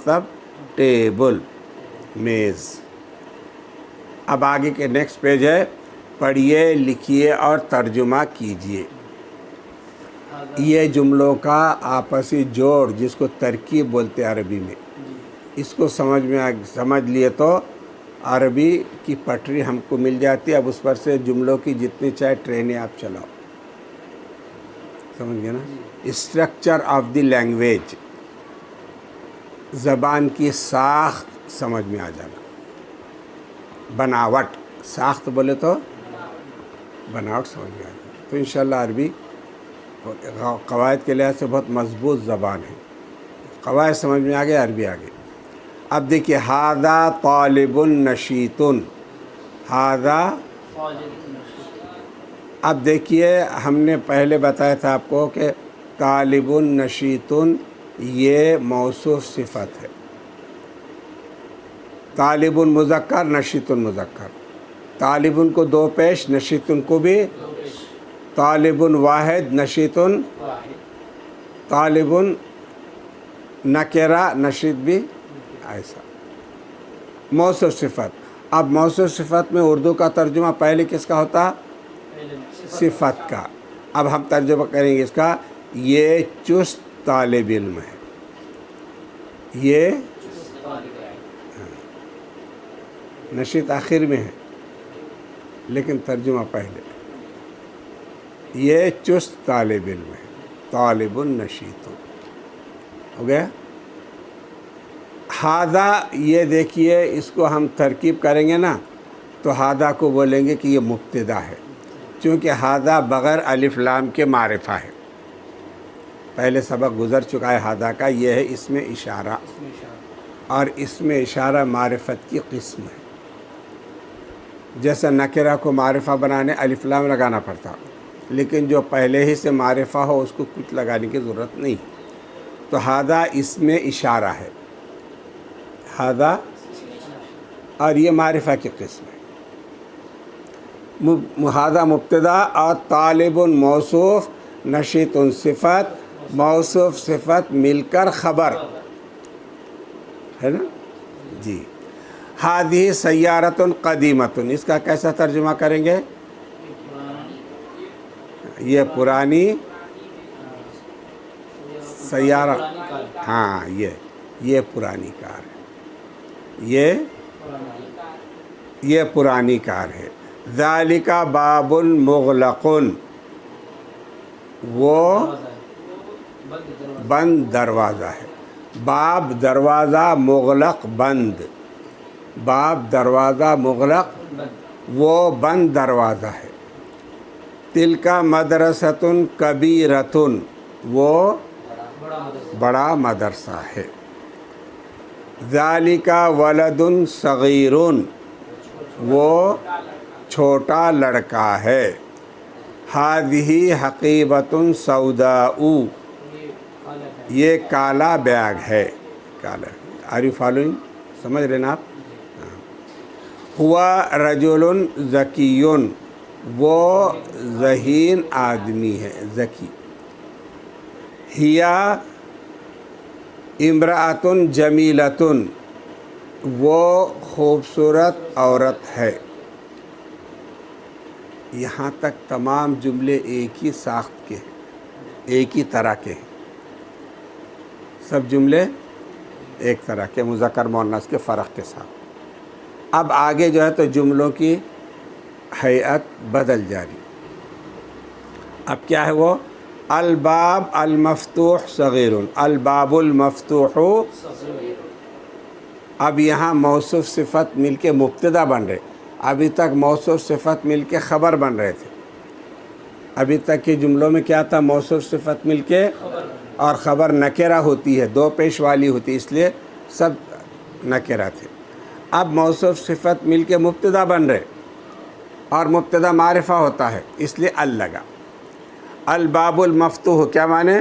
مطلب ٹیبل، میز۔ اب آگے کے نیکسٹ پیج ہے، پڑھیے، لکھیے اور ترجمہ کیجیے۔ یہ جملوں کا آپسی جوڑ جس کو ترکیب بولتے ہیں عربی میں، اس کو سمجھ لیے تو عربی کی پٹری ہم کو مل جاتی ہے۔ اب اس پر سے جملوں کی جتنی چاہے ٹرینیں آپ چلاؤ، سمجھ گئے نا؟ اسٹرکچر آف دی لینگویج، زبان کی ساخت سمجھ میں آ جانا، بناوٹ، ساخت بولے تو بناوٹ سمجھ میں آ جانا۔ تو انشاءاللہ عربی قواعد کے لحاظ سے بہت مضبوط زبان ہے، قواعد سمجھ میں آ گئے، عربی آ گئی۔ اب دیکھیے، ھذا طالب نشیط، ھذا، اب دیکھیے ہم نے پہلے بتایا تھا آپ کو کہ طالب نشیط یہ موصوف صفت ہے، طالب مذکر، نشیط مذکر، طالب کو دو پیش، نشیط کو بھی، طالب واحد، نشیط، طالب نکرہ، نشیط بھی، ایسا موصوف صفت۔ اب موصوف صفت میں اردو کا ترجمہ پہلے کس کا ہوتا؟ صفت کا۔ اب ہم ترجمہ کریں گے اس کا، یہ چست طالب علم ہے، یہ نشیط آخر میں ہے لیکن ترجمہ پہلے، یہ چست طالب علم ہے، طالب نشیط، ہو گیا۔ ھذا، یہ دیکھیے اس کو ہم ترکیب کریں گے نا تو ھذا کو بولیں گے کہ یہ مبتدا ہے، چونکہ ھذا بغیر الف لام کے معرفہ ہے، پہلے سبق گزر چکا ہے ھذا کا، یہ ہے اسم اشارہ، اور اسم اشارہ معرفت کی قسم ہے۔ جیسا نکرہ کو معرفہ بنانے الف لام لگانا پڑتا، لیکن جو پہلے ہی سے معرفہ ہو اس کو کچھ لگانے کی ضرورت نہیں، تو ھذا اسم اشارہ ہے، ھذا، اور یہ معرفہ کی قسم ہے۔ ھذا مبتدا اور طالب موصوف، نشیط صفت، موصوف صفت مل کر خبر ہے نا جی۔ ھذہ سیارۃ قدیمۃ، اس کا کیسا ترجمہ کریں گے؟ یہ پرانی سیارہ، ہاں یہ پرانی کار ہے، یہ پرانی کار ہے۔ ذالک باب مغلق، وہ بند دروازہ ہے، باب دروازہ، مغلق بند، باب دروازہ مغلق، وہ بند دروازہ ہے۔ تلک مدرسۃ کبیرۃ، وہ بڑا مدرسہ ہے۔ ذالک ولد صغیر، وہ چھوٹا لڑکا ہے۔ ھذہ حقیبۃ سوداء، یہ کالا بیگ ہے، کالا۔ Are you following? سمجھ رہے نا آپ؟ ہوا رجل ذکی، وہ ذہین آدمی ہے، ذکی۔ ہیا امرأۃ جمیلۃ، وہ خوبصورت عورت ہے۔ یہاں تک تمام جملے ایک ہی ساخت کے، ایک ہی طرح کے ہیں، سب جملے ایک طرح کے، مذکر مؤنث کے فرق کے ساتھ۔ اب آگے جو ہے تو جملوں کی ہیئت بدل جاری۔ اب کیا ہے وہ؟ الباب المفتوح صغیر، الباب المفتوح، اب یہاں موصوف صفت مل کے مبتدا بن رہے، ابھی تک موصوف صفت مل کے خبر بن رہے تھے۔ ابھی تک کے جملوں میں کیا تھا؟ موصوف صفت مل کے، اور خبر نکرہ ہوتی ہے، دو پیش والی ہوتی، اس لیے سب نکرہ تھے۔ اب موصوف صفت مل کے مبتدا بن رہے، اور مبتدا معرفہ ہوتا ہے، اس لیے ال لگا۔ الباب المفتوح کیا معنی؟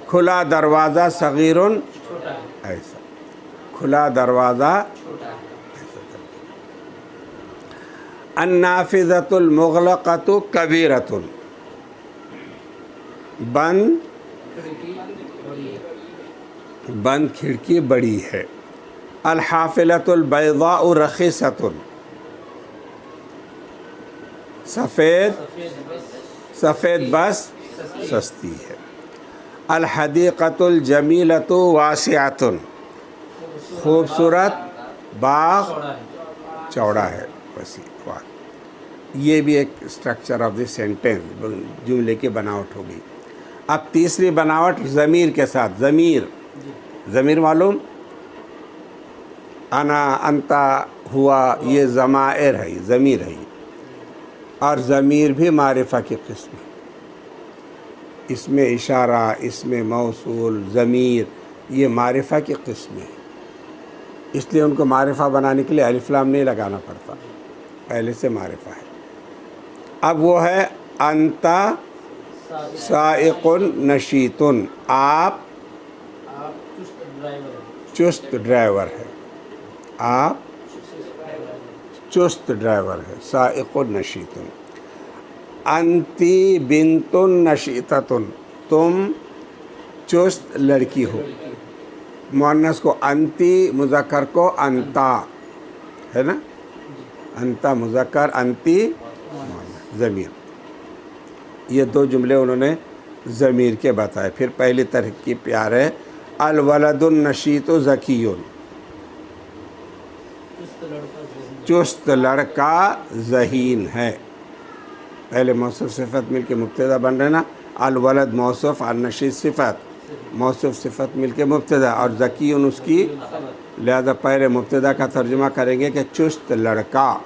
کھلا دروازہ، صغیر، ایسا کھلا دروازہ۔ النافذۃ المغلقۃ کبیرۃ، بند بند کھڑکی بڑی ہے. الحافلۃ البیضاء رخیصۃ، سفید بس سستی ہے. الحدیقۃ الجمیلۃ واسعۃ، خوبصورت باغ چوڑا ہے، وسیع. یہ بھی ایک اسٹرکچر آف دی سینٹینس، جملے کی بناوٹ ہوگی. اب تیسری بناوٹ ضمیر کے ساتھ. ضمیر معلوم، انا، انتا، ہوا، یہ ضمائر ہے، ضمیر ہے. اور ضمیر بھی معرفہ کی قسم ہے. اس میں اشارہ، اس میں موصول، ضمیر، یہ معرفہ کی قسم ہے. اس لیے ان کو معرفہ بنانے کے لیے الف لام نہیں لگانا پڑتا، پہلے سے معرفہ ہے. اب وہ ہے انتا سائق نشیط، آپ چست ڈرائیور ہے. آپ چست ڈرائیور ہے. سائق نشیط. انتی بنت نشیطۃ، تم چست لڑکی ہو. مؤنث کو انتی، مذکر کو انتا ہے نا. انتا مذکر، انتی ضمیر. یہ دو جملے انہوں نے ضمیر کے بتائے. پھر پہلی ترکیب پیار ہے الولد النشیط ذکی، چست لڑکا ذہین ہے. پہلے موصوف صفت مل کے مبتدا بن رہے نا. الولد موصوف، النشیط صفت، موصوف صفت مل کے مبتدا، اور ذکی اس کی، لہذا پہلے مبتدا کا ترجمہ کریں گے کہ چست لڑکا،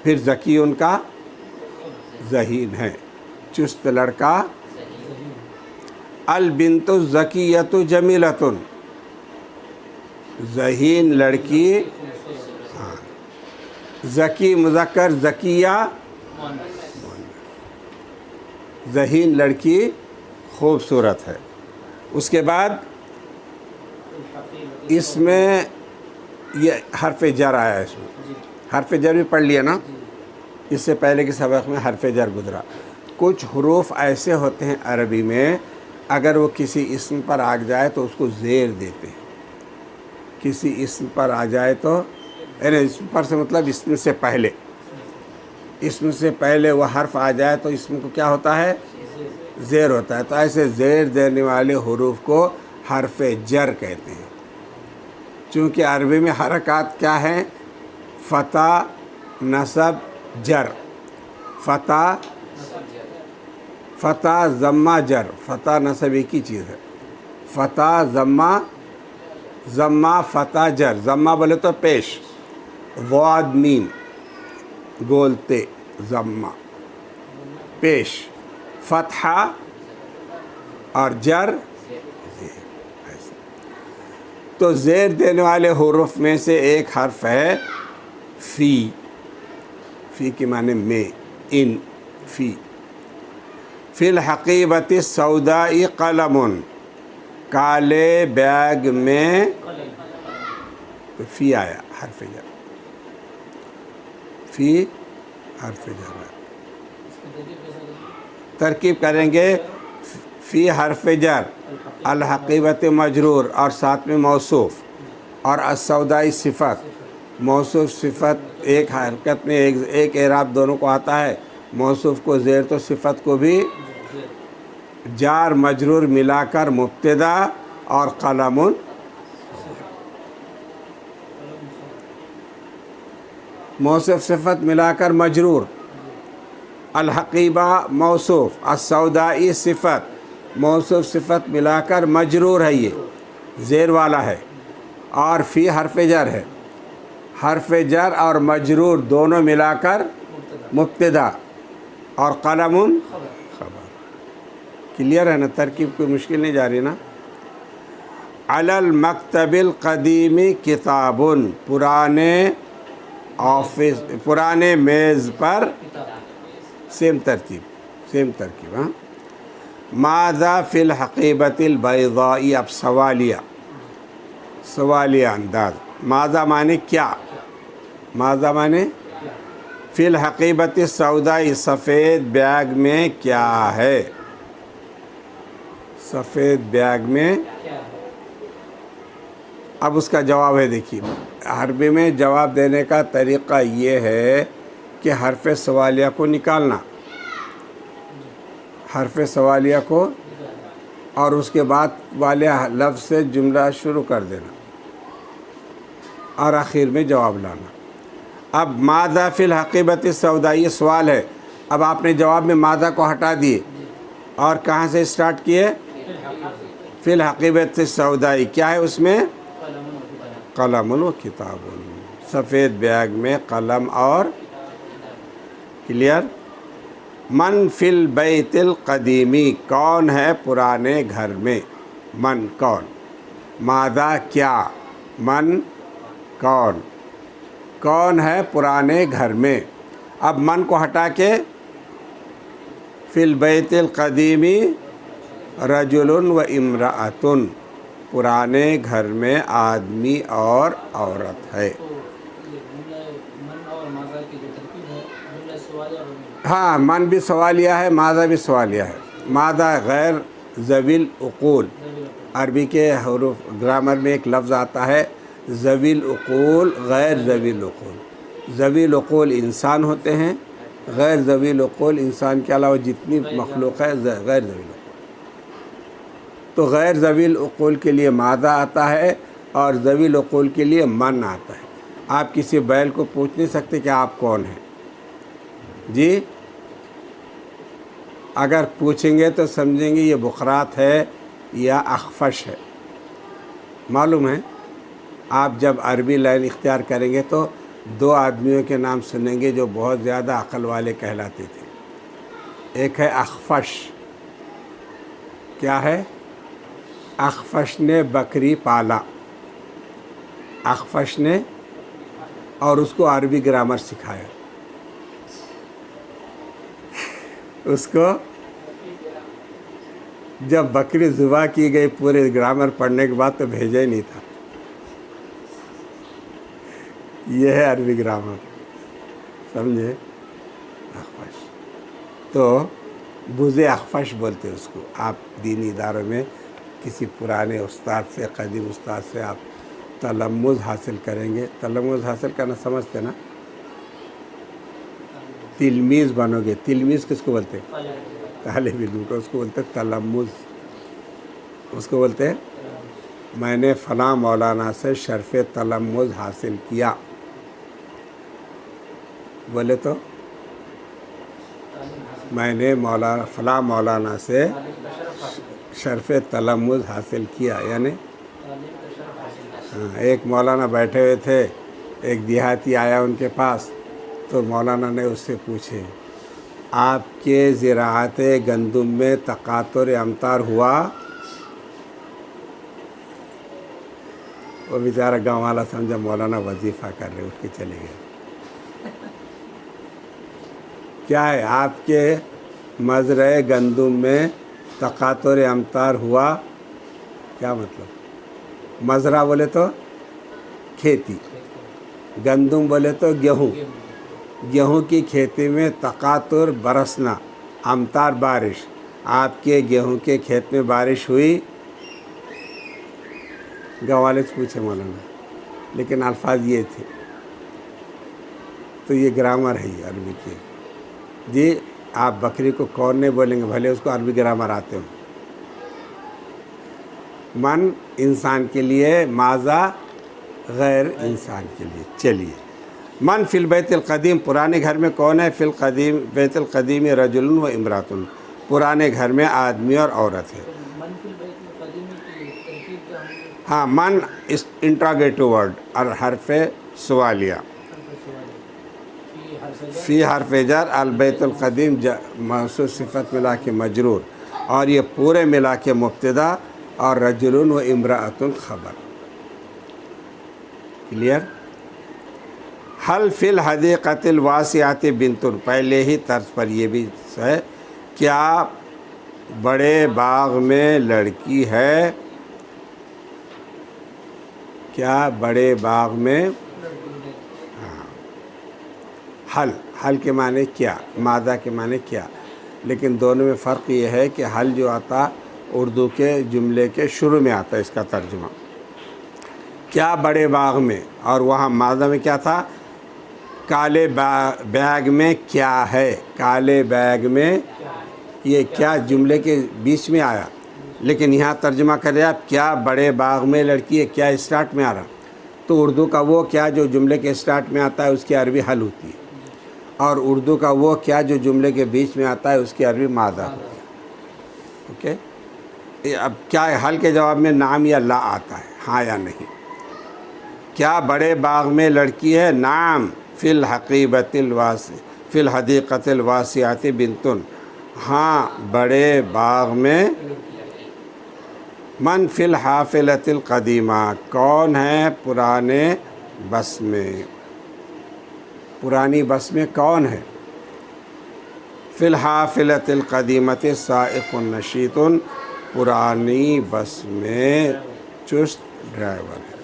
پھر ذکی ان کا ذہین ہے. چست لڑکا. البنت الذکیۃ جمیلۃ، ذہین لڑکی. ذکی مذکر، ذکیہ ذہین لڑکی خوبصورت ہے. اس کے بعد اس میں یہ حرف جر آیا ہے. اس میں حرف جر بھی پڑھ لیا نا، اس سے پہلے کے سبق میں حرف جر گزرا. کچھ حروف ایسے ہوتے ہیں عربی میں، اگر وہ کسی اسم پر آ جائے تو اس کو زیر دیتے ہیں. کسی اسم پر آ جائے تو، یعنی اسم پر سے مطلب اسم سے پہلے، اسم سے پہلے وہ حرف آ جائے تو اسم کو کیا ہوتا ہے؟ زیر ہوتا ہے. تو ایسے زیر دینے والے حروف کو حرف جر کہتے ہیں. چونکہ عربی میں حرکات کیا ہیں؟ فتح، نصب، جر. فتح ضمہ جر. فتح نصب ایک ہی چیز ہے. فتح ضمہ فتح جر. ضمہ بولے تو پیش، ضاد میم گولتے، ضمہ پیش. فتحہ اور جر زیر. تو زیر دینے والے حروف میں سے ایک حرف ہے فی. فی کے معنی میں، ان. فی الحقیبۃ السوداء قلم، کالے بیگ میں. تو فی آیا حرف جر. فی حرف جر ہے. ترکیب کریں گے فی حرف جر، الحقیبۃ مجرور اور ساتھ میں موصوف، اور السوداء صفت. موصوف صفت ایک حرکت میں ایک اعراب دونوں کو آتا ہے. موصوف کو زیر تو صفت کو بھی جار مجرور ملا کر مبتدا، اور قلم موصوف صفت ملا کر مجرور. الحقیبہ موصوف، السودائی صفت، موصوف صفت ملا کر مجرور ہے، یہ زیر والا ہے. اور فی حرف جر ہے. حرف جر اور مجرور دونوں ملا کر مبتدا، اور قلم خبر. کلیئر ہے نا؟ ترکیب کوئی مشکل نہیں جا رہی نا. علی المکتب القدیم کتاب، پرانے میز پر. سیم ترکیب ہاں. ماذا فی الحقیبۃ البیضاء. اب سوالیہ انداز. ماذا مانے کیا، ماذا مانے فی الحقیبۃ السوداء، سفید بیگ میں کیا ہے. سفید بیگ میں اب اس کا جواب ہے، دیکھیے عربی میں جواب دینے کا طریقہ یہ ہے کہ حرف سوالیہ کو نکالنا، حرف سوالیہ کو، اور اس کے بعد والے لفظ سے جملہ شروع کر دینا اور آخر میں جواب لانا۔ اب ماذا فی الحقیبۃ السوداء، یہ سوال ہے، اب آپ نے جواب میں ماذا کو ہٹا دیے اور کہاں سے اسٹارٹ کیے؟ فی الحقیبۃ السوداء، کیا ہے اس میں؟ قلم و کتاب، سفید بیگ میں قلم اور، کلیئر؟ من فی البیت القدیمی، کون ہے پرانے گھر میں؟ من کون، ماذا کیا، من کون، کون ہے پرانے گھر میں۔ اب من کو ہٹا کے فی البیت القدیمی رجل و امرأۃ، پرانے گھر میں آدمی اور عورت ہے۔ ہاں، من بھی سوالیہ ہے، ماذا بھی سوالیہ ہے۔ ماذا غیر ذوی العقول، عربی کے حروف گرامر میں ایک لفظ آتا ہے ذوی العقول، غیر ذوی العقول۔ ذوی العقول انسان ہوتے ہیں، غیر ذوی العقول انسان کے علاوہ جتنی مخلوق ہے غیر ذوی العقول۔ تو غیر ذوی العقول کے لیے ماذا آتا ہے اور ذوی العقول کے لیے من آتا ہے۔ آپ کسی بیل کو پوچھ نہیں سکتے کہ آپ کون ہیں، جی اگر پوچھیں گے تو سمجھیں گے یہ بقرات ہے یا اخفش ہے۔ معلوم ہے، آپ جب عربی لائن اختیار کریں گے تو دو آدمیوں کے نام سنیں گے جو بہت زیادہ عقل والے کہلاتے تھے۔ ایک ہے اخفش، کیا ہے؟ اخفش نے بکری پالا، اخفش نے، اور اس کو عربی گرامر سکھایا، اس کو جب بکری ذبح کی گئی پورے گرامر پڑھنے کے بعد تو بھیجا ہی نہیں تھا۔ یہ ہے عربی گرامر، سمجھے؟ اخفش، تو بوزے اخفش بولتے اس کو۔ آپ دینی اداروں میں کسی پرانے استاد سے، قدیم استاد سے آپ تلمذ حاصل کریں گے، تلمذ حاصل کرنا سمجھتے نا؟ تلمیذ بنو گے، تلمیذ کس کو بولتے ہیں؟ طالب علم کو، اس کو بولتے ہیں تلمذ، اس کو بولتے ہیں میں نے فلاں مولانا سے شرف تلمذ حاصل کیا، بولے تو میں نے فلاں مولانا سے شرف تلمذ حاصل کیا، یعنی ایک مولانا بیٹھے ہوئے تھے، ایک دیہاتی آیا ان کے پاس، تو مولانا نے اس سے پوچھے آپ کے زراعت گندم میں تقاطر امطار ہوا؟ وہ بیچارہ گاؤں والا سمجھا مولانا وظیفہ کر رہے، اٹھ کے چلے گئے۔ کیا ہے آپ کے مزرعہ گندم میں تقاطر امطار ہوا؟ کیا مطلب؟ مزرعہ بولے تو کھیتی، گندم بولے تو گیہوں، گیہوں کی کھیتی میں تقاطر برسنا، امطار بارش، آپ کے گیہوں کے کھیت میں بارش ہوئی؟ گاؤں والے سے پوچھے مولانا، لیکن الفاظ یہ تھے۔ تو یہ گرامر ہے یہ عربی کی۔ جی آپ بکری کو کون نہیں بولیں گے بھلے اس کو عربی گرامر آتے ہوں۔ من انسان کے لیے، ماذا غیر انسان کے لیے۔ چلیے، من فی البیت القدیم، پرانے گھر میں کون ہے؟ فی القدیم بیت القدیم رجل و امرأۃ، پرانے گھر میں آدمی اور عورت ہے۔ ہاں، من انٹراگیٹو ورڈ اور حرف سوالیہ، فی حرف جر، البیت القدیم موصوف صفت ملا کے مجرور، اور یہ پورے ملا کے مبتدا، اور رجل و امرأۃ خبر۔ کلیئر؟ حل فی الحدیقۃ الواسعۃ بنت، پہلے ہی طرز پر یہ بھی ہے، کیا بڑے باغ میں لڑکی ہے؟ کیا بڑے باغ میں؟ حل، حل کے معنی کیا، ماذا کے معنی کیا، لیکن دونوں میں فرق یہ ہے کہ حل جو آتا اردو کے جملے کے شروع میں آتا ہے، اس کا ترجمہ کیا بڑے باغ میں، اور وہاں ماضی میں کیا تھا؟ کالے بیگ میں کیا ہے، کالے بیگ میں یہ کیا جملے کے بیچ میں آیا، لیکن یہاں ترجمہ کر رہے آپ کیا بڑے باغ میں لڑکی ہے، کیا اسٹارٹ میں آ رہا، تو اردو کا وہ کیا جو جملے کے اسٹارٹ میں آتا ہے اس کی عربی حل ہوتی ہے، اور اردو کا وہ کیا جو جملے کے بیچ میں آتا ہے اس کی عربی ماذا ہوتی ہے۔ اوکے، اب کیا حل کے جواب میں نعم یا لا آتا ہے، ہاں یا نہیں۔ کیا بڑے باغ میں لڑکی ہے؟ نعم فی الحدیقۃ الواسعۃ بنتن، ہاں بڑے باغ میں۔ من فی الحافلۃ القدیمہ، کون ہے پرانے بس میں، پرانی بس میں کون ہے؟ فی الحافلۃ القدیمۃ سائق نشیط، پرانی بس میں چست ڈرائیور ہے۔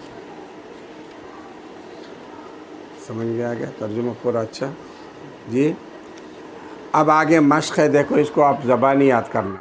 سمجھ میں آ گیا ترجمہ پورا؟ اچھا جی، اب آگے مشق ہے، دیکھو اس کو آپ زبانی یاد کرنا۔